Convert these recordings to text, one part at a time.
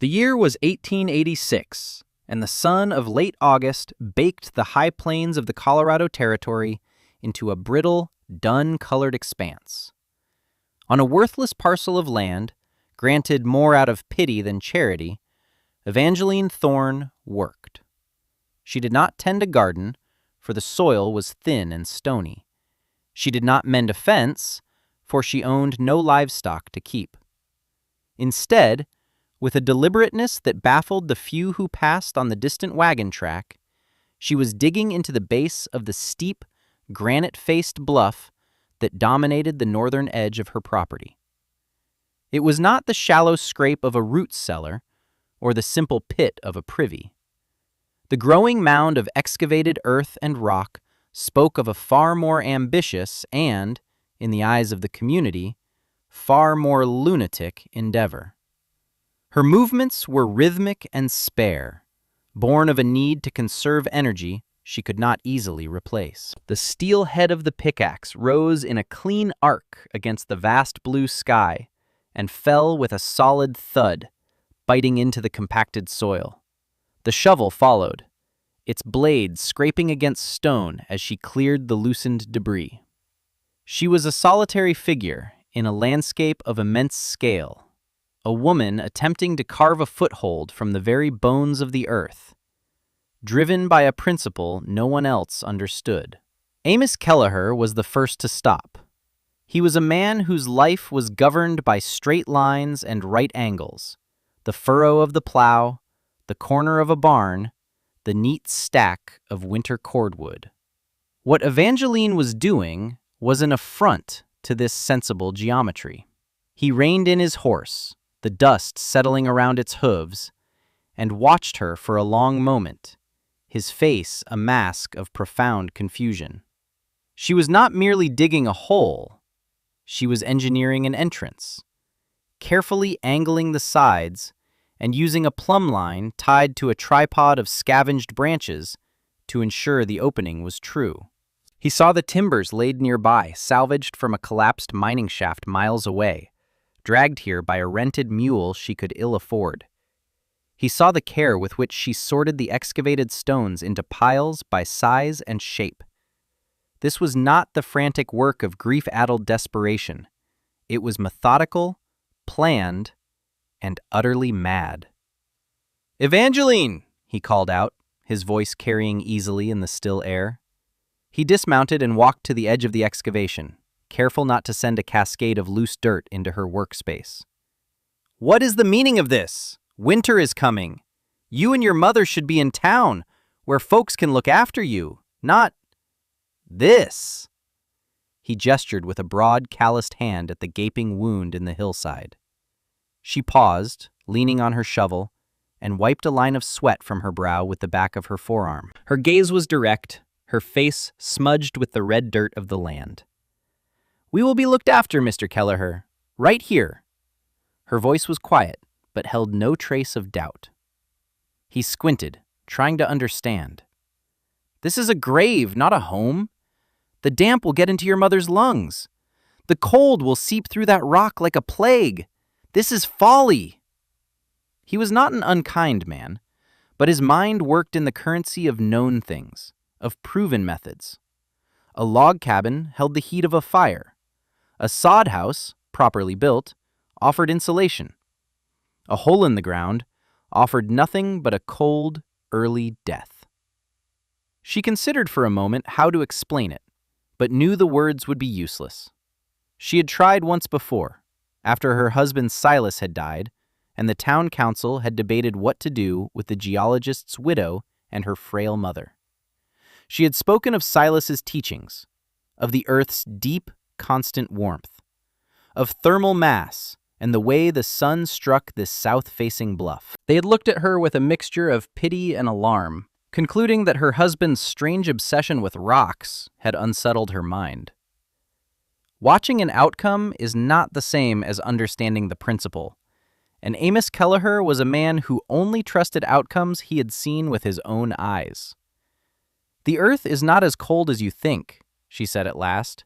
The year was 1886, and the sun of late August baked the high plains of the Colorado Territory into a brittle, dun-colored expanse. On a worthless parcel of land, granted more out of pity than charity, Evangeline Thorne worked. She did not tend a garden, for the soil was thin and stony. She did not mend a fence, for she owned no livestock to keep. Instead, with a deliberateness that baffled the few who passed on the distant wagon track, she was digging into the base of the steep, granite-faced bluff that dominated the northern edge of her property. It was not the shallow scrape of a root cellar or the simple pit of a privy. The growing mound of excavated earth and rock spoke of a far more ambitious and, in the eyes of the community, far more lunatic endeavor. Her movements were rhythmic and spare, born of a need to conserve energy she could not easily replace. The steel head of the pickaxe rose in a clean arc against the vast blue sky and fell with a solid thud, biting into the compacted soil. The shovel followed, its blade scraping against stone as she cleared the loosened debris. She was a solitary figure in a landscape of immense scale, a woman attempting to carve a foothold from the very bones of the earth, driven by a principle no one else understood. Amos Kelleher was the first to stop. He was a man whose life was governed by straight lines and right angles, the furrow of the plow, the corner of a barn, the neat stack of winter cordwood. What Evangeline was doing was an affront to this sensible geometry. He reined in his horse, the dust settling around its hooves, and watched her for a long moment, his face a mask of profound confusion. She was not merely digging a hole, she was engineering an entrance, carefully angling the sides and using a plumb line tied to a tripod of scavenged branches to ensure the opening was true. He saw the timbers laid nearby, salvaged from a collapsed mining shaft miles away, dragged here by a rented mule she could ill afford. He saw the care with which she sorted the excavated stones into piles by size and shape. This was not the frantic work of grief-addled desperation. It was methodical, planned, and utterly mad. "Evangeline!" he called out, his voice carrying easily in the still air. He dismounted and walked to the edge of the excavation, careful not to send a cascade of loose dirt into her workspace. "What is the meaning of this? Winter is coming. You and your mother should be in town, where folks can look after you, not this." He gestured with a broad, calloused hand at the gaping wound in the hillside. She paused, leaning on her shovel, and wiped a line of sweat from her brow with the back of her forearm. Her gaze was direct, her face smudged with the red dirt of the land. "We will be looked after, Mr. Kelleher, right here." Her voice was quiet, but held no trace of doubt. He squinted, trying to understand. "This is a grave, not a home. The damp will get into your mother's lungs. The cold will seep through that rock like a plague. This is folly." He was not an unkind man, but his mind worked in the currency of known things, of proven methods. A log cabin held the heat of a fire. A sod house, properly built, offered insulation. A hole in the ground offered nothing but a cold, early death. She considered for a moment how to explain it, but knew the words would be useless. She had tried once before, after her husband Silas had died, and the town council had debated what to do with the geologist's widow and her frail mother. She had spoken of Silas's teachings, of the earth's deep, constant warmth, of thermal mass and the way the sun struck this south-facing bluff. They had looked at her with a mixture of pity and alarm, concluding that her husband's strange obsession with rocks had unsettled her mind. Watching an outcome is not the same as understanding the principle, and Amos Kelleher was a man who only trusted outcomes he had seen with his own eyes. "The earth is not as cold as you think," she said at last,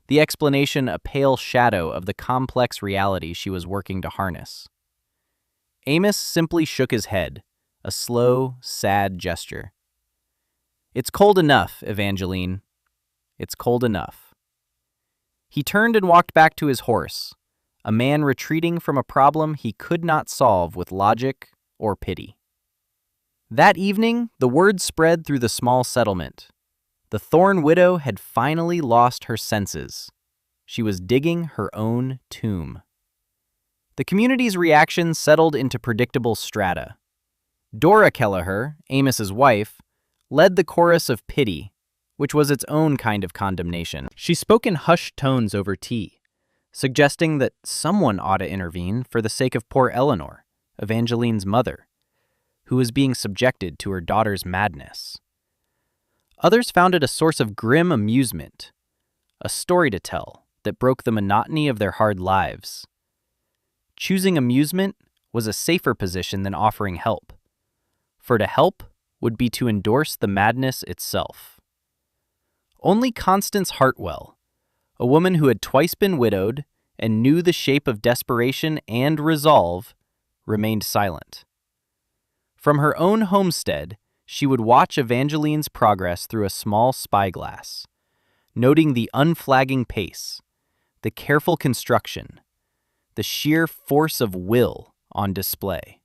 the explanation a pale shadow of the complex reality she was working to harness. Amos simply shook his head, a slow, sad gesture. "It's cold enough, Evangeline. It's cold enough." He turned and walked back to his horse, a man retreating from a problem he could not solve with logic or pity. That evening, the word spread through the small settlement. The Thorne widow had finally lost her senses. She was digging her own tomb. The community's reaction settled into predictable strata. Dora Kelleher, Amos's wife, led the chorus of pity, which was its own kind of condemnation. She spoke in hushed tones over tea, suggesting that someone ought to intervene for the sake of poor Eleanor, Evangeline's mother, who was being subjected to her daughter's madness. Others found it a source of grim amusement, a story to tell that broke the monotony of their hard lives. Choosing amusement was a safer position than offering help, for to help would be to endorse the madness itself. Only Constance Hartwell, a woman who had twice been widowed and knew the shape of desperation and resolve, remained silent. From her own homestead, she would watch Evangeline's progress through a small spyglass, noting the unflagging pace, the careful construction, the sheer force of will on display.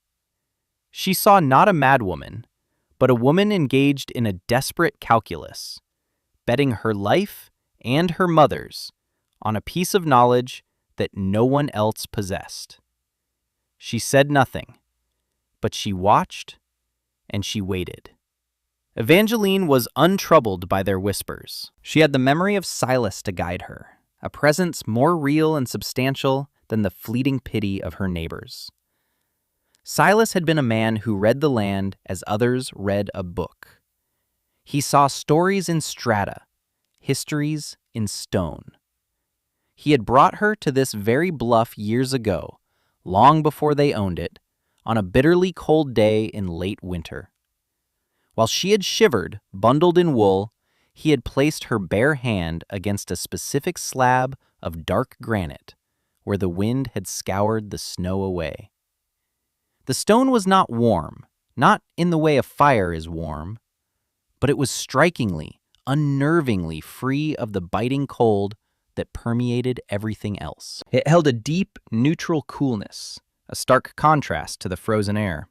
She saw not a madwoman, but a woman engaged in a desperate calculus, betting her life and her mother's on a piece of knowledge that no one else possessed. She said nothing, but she watched and she waited. Evangeline was untroubled by their whispers. She had the memory of Silas to guide her, a presence more real and substantial than the fleeting pity of her neighbors. Silas had been a man who read the land as others read a book. He saw stories in strata, histories in stone. He had brought her to this very bluff years ago, long before they owned it, on a bitterly cold day in late winter. While she had shivered, bundled in wool, he had placed her bare hand against a specific slab of dark granite where the wind had scoured the snow away. The stone was not warm, not in the way a fire is warm, but it was strikingly, unnervingly free of the biting cold that permeated everything else. It held a deep, neutral coolness, a stark contrast to the frozen air.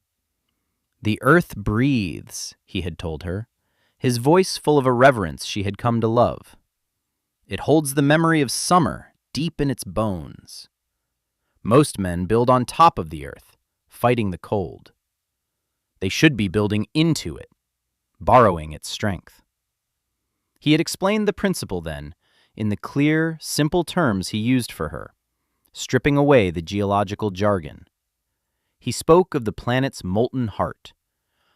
"The earth breathes," he had told her, his voice full of a reverence she had come to love. "It holds the memory of summer deep in its bones. Most men build on top of the earth, fighting the cold. They should be building into it, borrowing its strength." He had explained the principle then, in the clear, simple terms he used for her, stripping away the geological jargon. He spoke of the planet's molten heart,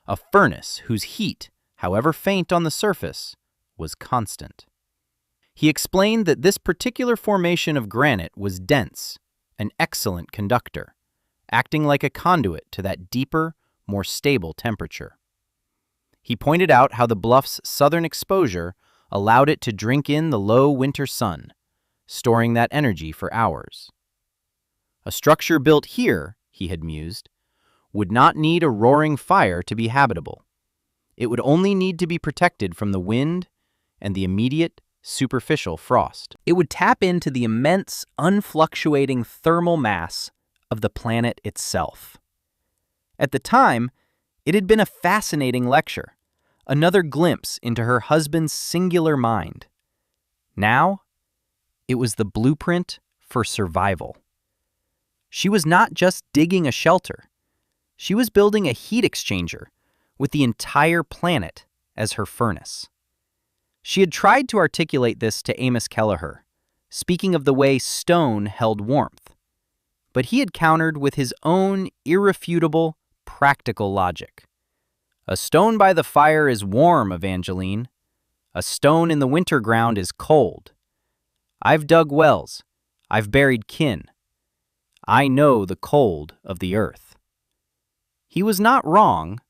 a furnace whose heat, however faint on the surface, was constant. He explained that this particular formation of granite was dense, an excellent conductor, acting like a conduit to that deeper, more stable temperature. He pointed out how the bluff's southern exposure allowed it to drink in the low winter sun, storing that energy for hours. A structure built here, he had mused, would not need a roaring fire to be habitable. It would only need to be protected from the wind and the immediate, superficial frost. It would tap into the immense, unfluctuating thermal mass of the planet itself. At the time, it had been a fascinating lecture, another glimpse into her husband's singular mind. Now, it was the blueprint for survival. She was not just digging a shelter. She was building a heat exchanger with the entire planet as her furnace. She had tried to articulate this to Amos Kelleher, speaking of the way stone held warmth, but he had countered with his own irrefutable, practical logic. "A stone by the fire is warm, Evangeline. A stone in the winter ground is cold. I've dug wells. I've buried kin. I know the cold of the earth." He was not wrong,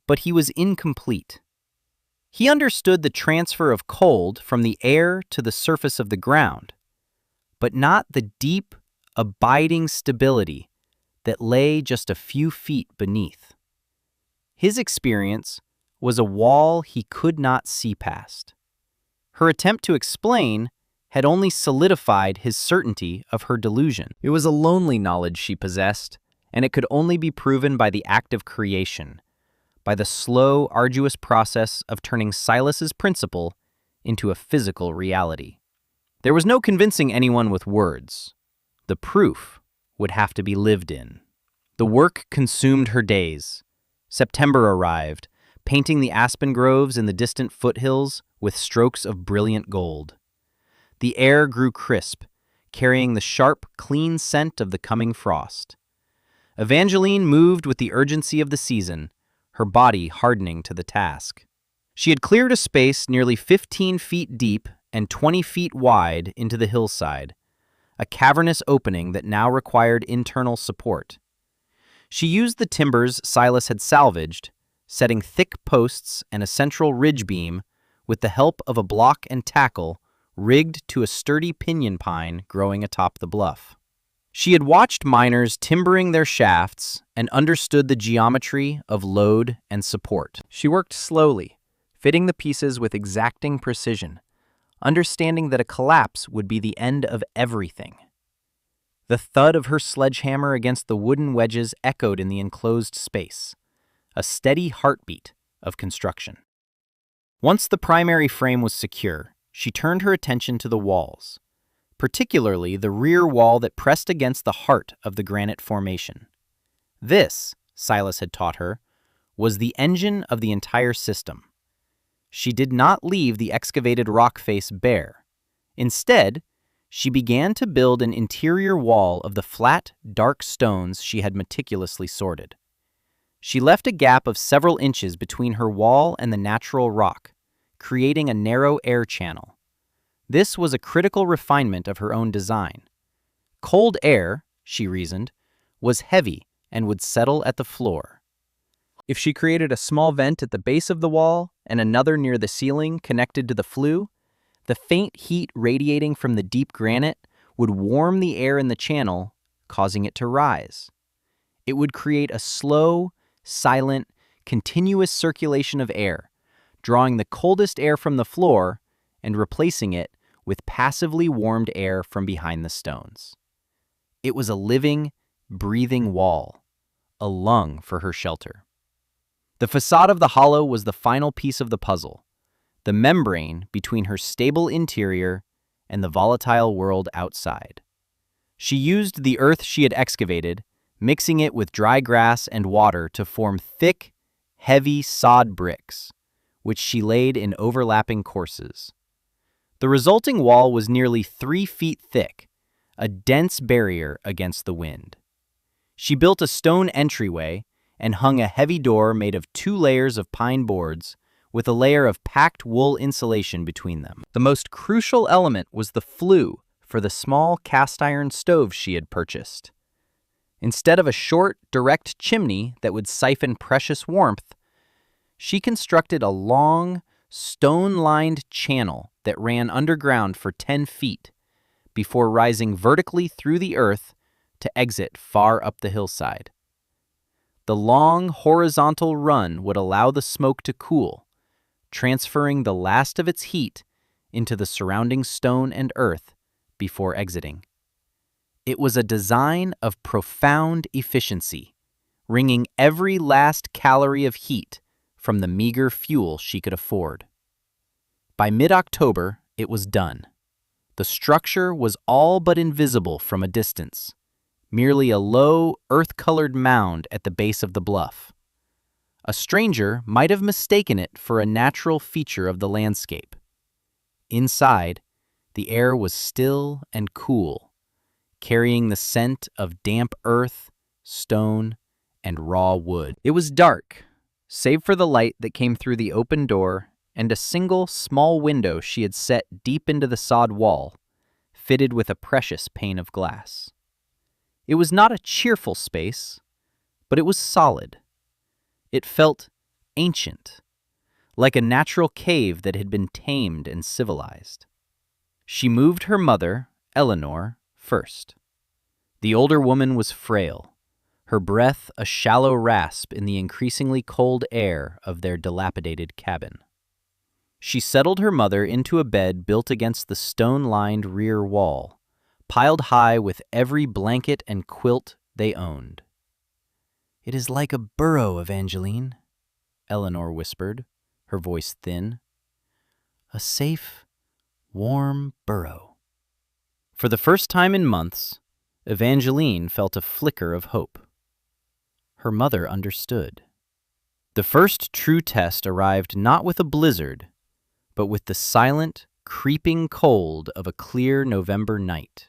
but he was incomplete. He understood the transfer of cold from the air to the surface of the ground, but not the deep, abiding stability that lay just a few feet beneath. His experience was a wall he could not see past. Her attempt to explain had only solidified his certainty of her delusion. It was a lonely knowledge she possessed, and it could only be proven by the act of creation, by the slow, arduous process of turning Silas's principle into a physical reality. There was no convincing anyone with words. The proof would have to be lived in. The work consumed her days. September arrived, painting the aspen groves in the distant foothills with strokes of brilliant gold. The air grew crisp, carrying the sharp, clean scent of the coming frost. Evangeline moved with the urgency of the season, her body hardening to the task. She had cleared a space nearly 15 feet deep and 20 feet wide into the hillside, a cavernous opening that now required internal support. She used the timbers Silas had salvaged, setting thick posts and a central ridge beam with the help of a block and tackle rigged to a sturdy pinyon pine growing atop the bluff. She had watched miners timbering their shafts and understood the geometry of load and support. She worked slowly, fitting the pieces with exacting precision, understanding that a collapse would be the end of everything. The thud of her sledgehammer against the wooden wedges echoed in the enclosed space, a steady heartbeat of construction. Once the primary frame was secure, she turned her attention to the walls, particularly the rear wall that pressed against the heart of the granite formation. This, Silas had taught her, was the engine of the entire system. She did not leave the excavated rock face bare. Instead, she began to build an interior wall of the flat, dark stones she had meticulously sorted. She left a gap of several inches between her wall and the natural rock, creating a narrow air channel. This was a critical refinement of her own design. Cold air, she reasoned, was heavy and would settle at the floor. If she created a small vent at the base of the wall and another near the ceiling connected to the flue, the faint heat radiating from the deep granite would warm the air in the channel, causing it to rise. It would create a slow, silent, continuous circulation of air, drawing the coldest air from the floor and replacing it with passively warmed air from behind the stones. It was a living, breathing wall, a lung for her shelter. The facade of the hollow was the final piece of the puzzle, the membrane between her stable interior and the volatile world outside. She used the earth she had excavated, mixing it with dry grass and water to form thick, heavy sod bricks, which she laid in overlapping courses. The resulting wall was nearly 3 feet thick, a dense barrier against the wind. She built a stone entryway and hung a heavy door made of 2 layers of pine boards with a layer of packed wool insulation between them. The most crucial element was the flue for the small cast-iron stove she had purchased. Instead of a short, direct chimney that would siphon precious warmth, she constructed a long, stone-lined channel that ran underground for 10 feet before rising vertically through the earth to exit far up the hillside. The long, horizontal run would allow the smoke to cool, transferring the last of its heat into the surrounding stone and earth before exiting. It was a design of profound efficiency, wringing every last calorie of heat from the meager fuel she could afford. By mid-October, it was done. The structure was all but invisible from a distance, merely a low, earth-colored mound at the base of the bluff. A stranger might have mistaken it for a natural feature of the landscape. Inside, the air was still and cool, carrying the scent of damp earth, stone, and raw wood. It was dark, save for the light that came through the open door and a single small window she had set deep into the sod wall, fitted with a precious pane of glass. It was not a cheerful space, but it was solid. It felt ancient, like a natural cave that had been tamed and civilized. She moved her mother, Eleanor, first. The older woman was frail, her breath a shallow rasp in the increasingly cold air of their dilapidated cabin. She settled her mother into a bed built against the stone-lined rear wall, piled high with every blanket and quilt they owned. "It is like a burrow, Evangeline," Eleanor whispered, her voice thin. "A safe, warm burrow." For the first time in months, Evangeline felt a flicker of hope. Her mother understood. The first true test arrived not with a blizzard, but with the silent, creeping cold of a clear November night.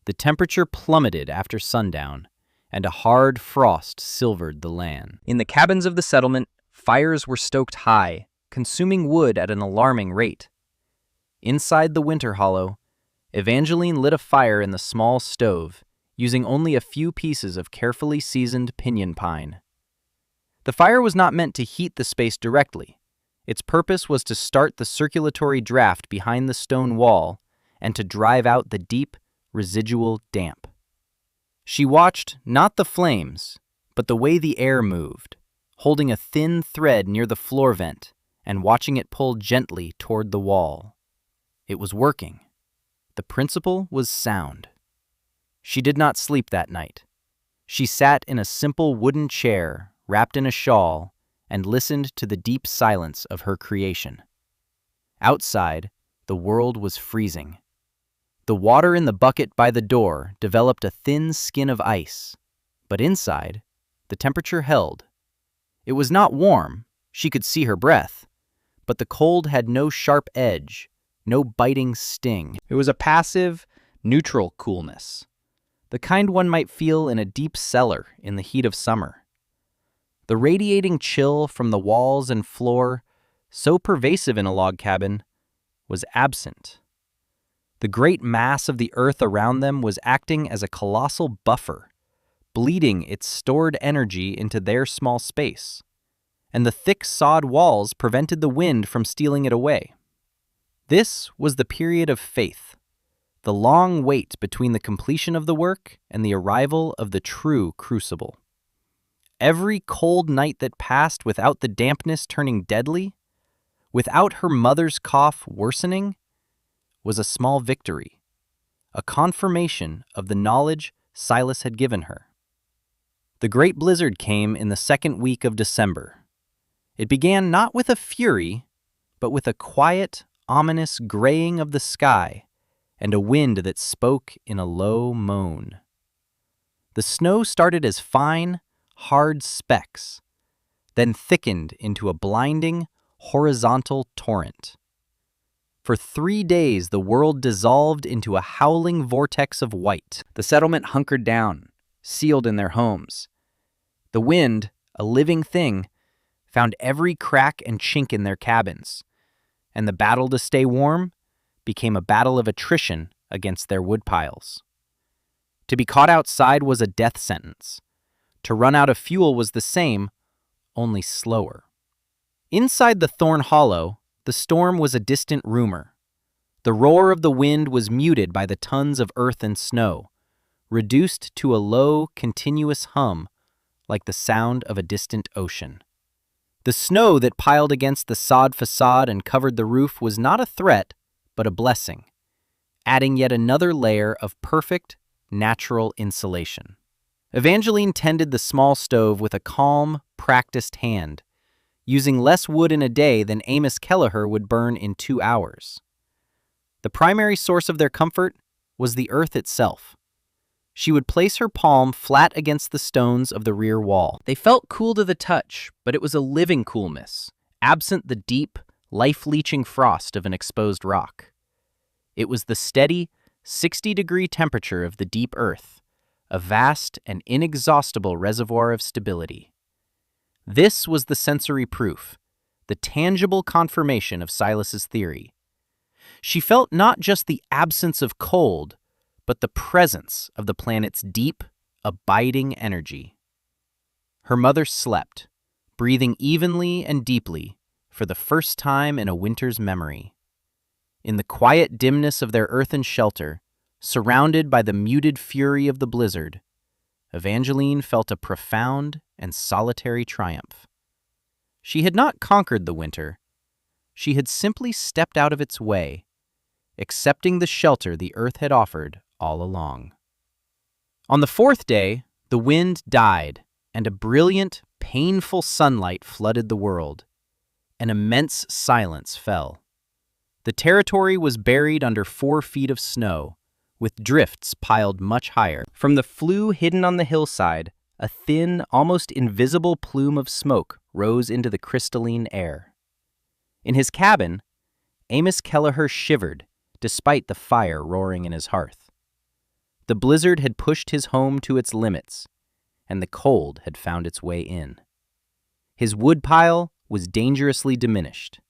The temperature plummeted after sundown, and a hard frost silvered the land. In the cabins of the settlement, fires were stoked high, consuming wood at an alarming rate. Inside the winter hollow, Evangeline lit a fire in the small stove, using only a few pieces of carefully seasoned pinyon pine. The fire was not meant to heat the space directly. Its purpose was to start the circulatory draft behind the stone wall and to drive out the deep, residual damp. She watched not the flames, but the way the air moved, holding a thin thread near the floor vent and watching it pull gently toward the wall. It was working. The principle was sound. She did not sleep that night. She sat in a simple wooden chair, wrapped in a shawl, and listened to the deep silence of her creation. Outside, the world was freezing. The water in the bucket by the door developed a thin skin of ice, but inside, the temperature held. It was not warm, she could see her breath, but the cold had no sharp edge, no biting sting. It was a passive, neutral coolness, the kind one might feel in a deep cellar in the heat of summer. The radiating chill from the walls and floor, so pervasive in a log cabin, was absent. The great mass of the earth around them was acting as a colossal buffer, bleeding its stored energy into their small space, and the thick sod walls prevented the wind from stealing it away. This was the period of faith, the long wait between the completion of the work and the arrival of the true crucible. Every cold night that passed without the dampness turning deadly, without her mother's cough worsening, was a small victory, a confirmation of the knowledge Silas had given her. The great blizzard came in the second week of December. It began not with a fury, but with a quiet, ominous graying of the sky and a wind that spoke in a low moan. The snow started as fine, hard specks, then thickened into a blinding, horizontal torrent. For 3 days, the world dissolved into a howling vortex of white. The settlement hunkered down, sealed in their homes. The wind, a living thing, found every crack and chink in their cabins, and the battle to stay warm became a battle of attrition against their woodpiles. To be caught outside was a death sentence. To run out of fuel was the same, only slower. Inside the Thorne Hollow, the storm was a distant rumor. The roar of the wind was muted by the tons of earth and snow, reduced to a low, continuous hum like the sound of a distant ocean. The snow that piled against the sod facade and covered the roof was not a threat, but a blessing, adding yet another layer of perfect, natural insulation. Evangeline tended the small stove with a calm, practiced hand, using less wood in a day than Amos Kelleher would burn in 2 hours. The primary source of their comfort was the earth itself. She would place her palm flat against the stones of the rear wall. They felt cool to the touch, but it was a living coolness, absent the deep, life-leeching frost of an exposed rock. It was the steady, 60-degree temperature of the deep earth, a vast and inexhaustible reservoir of stability. This was the sensory proof, the tangible confirmation of Silas's theory. She felt not just the absence of cold, but the presence of the planet's deep, abiding energy. Her mother slept, breathing evenly and deeply for the first time in a winter's memory. In the quiet dimness of their earthen shelter, surrounded by the muted fury of the blizzard, Evangeline felt a profound and solitary triumph. She had not conquered the winter. She had simply stepped out of its way, accepting the shelter the earth had offered all along. On the fourth day, the wind died, and a brilliant, painful sunlight flooded the world. An immense silence fell. The territory was buried under 4 feet of snow, with drifts piled much higher. From the flue hidden on the hillside, a thin, almost invisible plume of smoke rose into the crystalline air. In his cabin, Amos Kelleher shivered, despite the fire roaring in his hearth. The blizzard had pushed his home to its limits, and the cold had found its way in. His woodpile was dangerously diminished.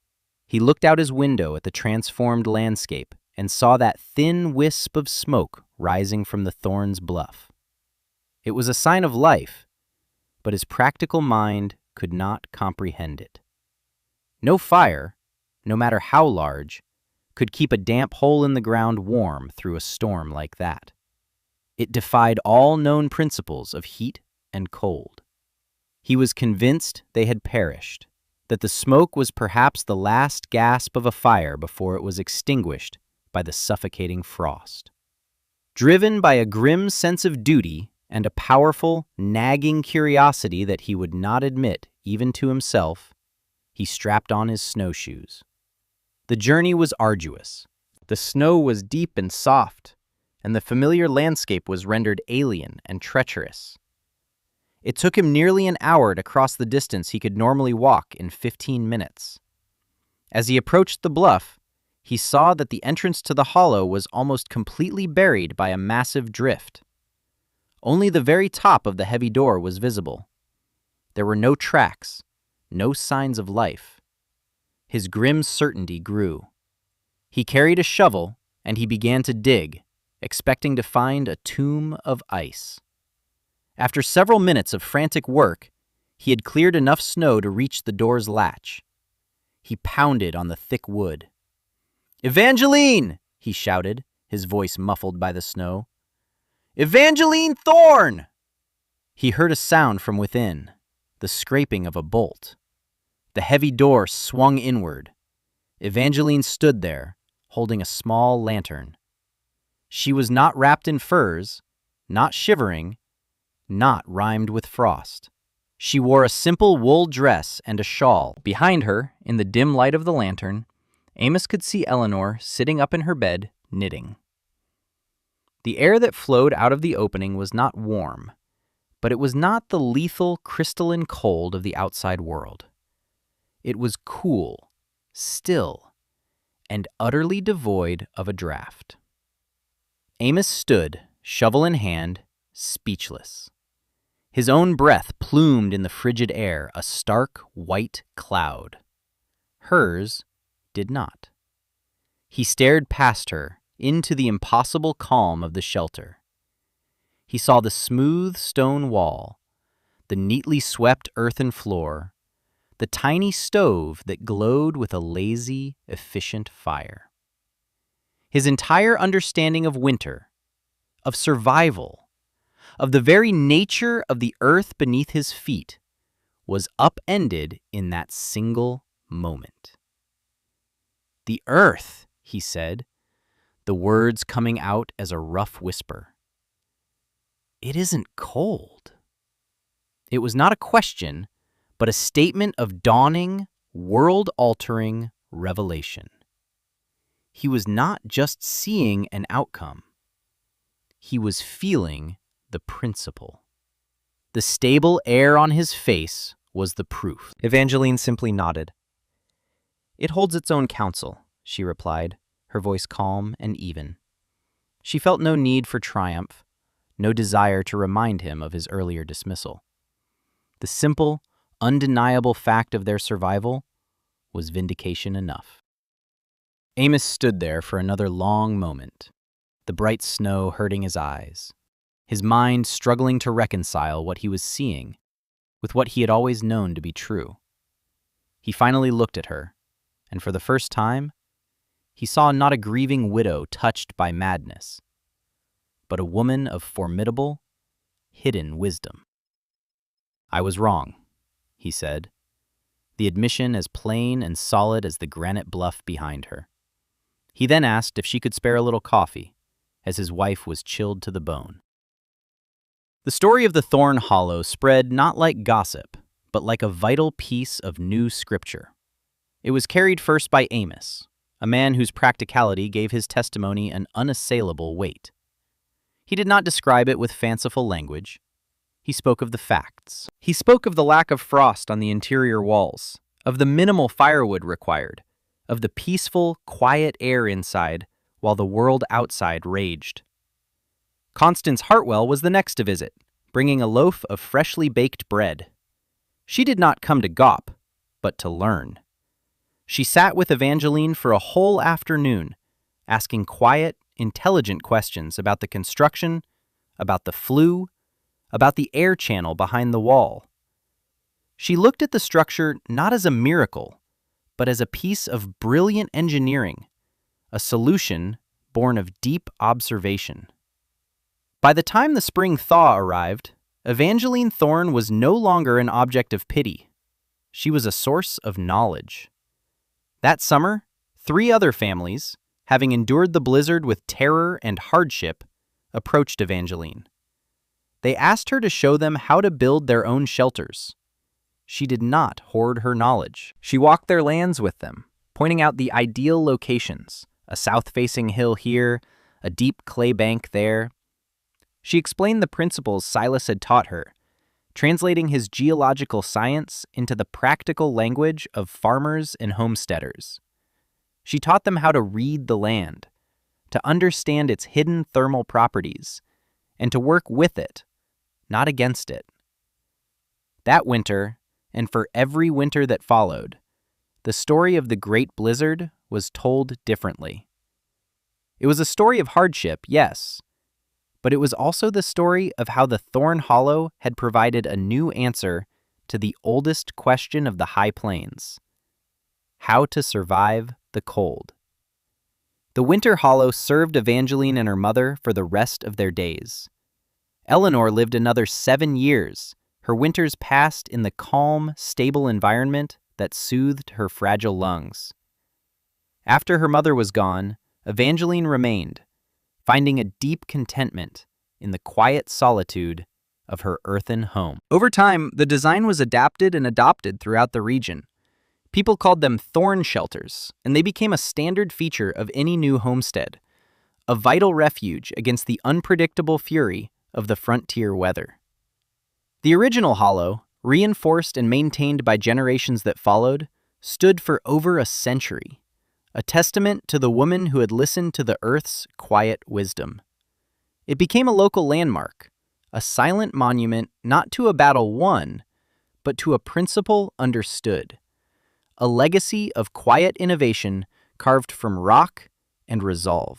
He looked out his window at the transformed landscape and saw that thin wisp of smoke rising from the Thorne's bluff. It was a sign of life, but his practical mind could not comprehend it. No fire, no matter how large, could keep a damp hole in the ground warm through a storm like that. It defied all known principles of heat and cold. He was convinced they had perished, that the smoke was perhaps the last gasp of a fire before it was extinguished by the suffocating frost. Driven by a grim sense of duty and a powerful, nagging curiosity that he would not admit even to himself, he strapped on his snowshoes. The journey was arduous. The snow was deep and soft, and the familiar landscape was rendered alien and treacherous. It took him nearly an hour to cross the distance he could normally walk in 15 minutes. As he approached the bluff, he saw that the entrance to the hollow was almost completely buried by a massive drift. Only the very top of the heavy door was visible. There were no tracks, no signs of life. His grim certainty grew. He carried a shovel, and he began to dig, expecting to find a tomb of ice. After several minutes of frantic work, he had cleared enough snow to reach the door's latch. He pounded on the thick wood. "Evangeline!" he shouted, his voice muffled by the snow. "Evangeline Thorne!" He heard a sound from within, the scraping of a bolt. The heavy door swung inward. Evangeline stood there, holding a small lantern. She was not wrapped in furs, not shivering, not rimed with frost. She wore a simple wool dress and a shawl. Behind her, in the dim light of the lantern, Amos could see Eleanor sitting up in her bed, knitting. The air that flowed out of the opening was not warm, but it was not the lethal, crystalline cold of the outside world. It was cool, still, and utterly devoid of a draft. Amos stood, shovel in hand, speechless. His own breath plumed in the frigid air, a stark white cloud. Hers did not. He stared past her, into the impossible calm of the shelter. He saw the smooth stone wall, the neatly swept earthen floor, the tiny stove that glowed with a lazy, efficient fire. His entire understanding of winter, of survival, of the very nature of the earth beneath his feet, was upended in that single moment. "The earth," he said, the words coming out as a rough whisper. "It isn't cold." It was not a question, but a statement of dawning, world-altering revelation. He was not just seeing an outcome. He was feeling the principle. The stable air on his face was the proof. Evangeline simply nodded. "It holds its own counsel," she replied, her voice calm and even. She felt no need for triumph, no desire to remind him of his earlier dismissal. The simple, undeniable fact of their survival was vindication enough. Amos stood there for another long moment, the bright snow hurting his eyes, his mind struggling to reconcile what he was seeing with what he had always known to be true. He finally looked at her, and for the first time, he saw not a grieving widow touched by madness, but a woman of formidable hidden wisdom. "I was wrong," he said, the admission as plain and solid as the granite bluff behind her. He then asked if she could spare a little coffee, as his wife was chilled to the bone. The story of the Thorne Hollow spread not like gossip, but like a vital piece of new scripture. It was carried first by Amos, a man whose practicality gave his testimony an unassailable weight. He did not describe it with fanciful language. He spoke of the facts. He spoke of the lack of frost on the interior walls, of the minimal firewood required, of the peaceful, quiet air inside while the world outside raged. Constance Hartwell was the next to visit, bringing a loaf of freshly baked bread. She did not come to gawp, but to learn. She sat with Evangeline for a whole afternoon, asking quiet, intelligent questions about the construction, about the flue, about the air channel behind the wall. She looked at the structure not as a miracle, but as a piece of brilliant engineering, a solution born of deep observation. By the time the spring thaw arrived, Evangeline Thorne was no longer an object of pity. She was a source of knowledge. That summer, 3 other families, having endured the blizzard with terror and hardship, approached Evangeline. They asked her to show them how to build their own shelters. She did not hoard her knowledge. She walked their lands with them, pointing out the ideal locations, a south-facing hill here, a deep clay bank there. She explained the principles Silas had taught her, translating his geological science into the practical language of farmers and homesteaders. She taught them how to read the land, to understand its hidden thermal properties, and to work with it, not against it. That winter, and for every winter that followed, the story of the Great Blizzard was told differently. It was a story of hardship, yes, but it was also the story of how the Thorne Hollow had provided a new answer to the oldest question of the High Plains: how to survive the cold. The winter hollow served Evangeline and her mother for the rest of their days. Eleanor lived another 7 years, her winters passed in the calm, stable environment that soothed her fragile lungs. After her mother was gone, Evangeline remained, finding a deep contentment in the quiet solitude of her earthen home. Over time, the design was adapted and adopted throughout the region. People called them thorn shelters, and they became a standard feature of any new homestead, a vital refuge against the unpredictable fury of the frontier weather. The original hollow, reinforced and maintained by generations that followed, stood for over a century, a testament to the woman who had listened to the earth's quiet wisdom. It became a local landmark, a silent monument not to a battle won, but to a principle understood, a legacy of quiet innovation carved from rock and resolve.